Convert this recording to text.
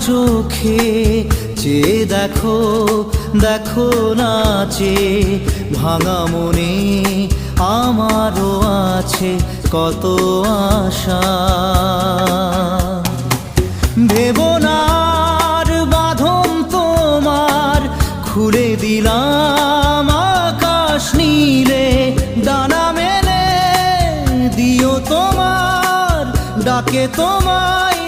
চোখে চেয়ে দেখো, দেখো নাচে ভাঙা মনে আমারও আছে কত আশা। ভেবনার বাঁধন তোমার খুলে দিলাম আকাশ নীলে, ডানা মেলে দিও তোমার ডাকে তোমায়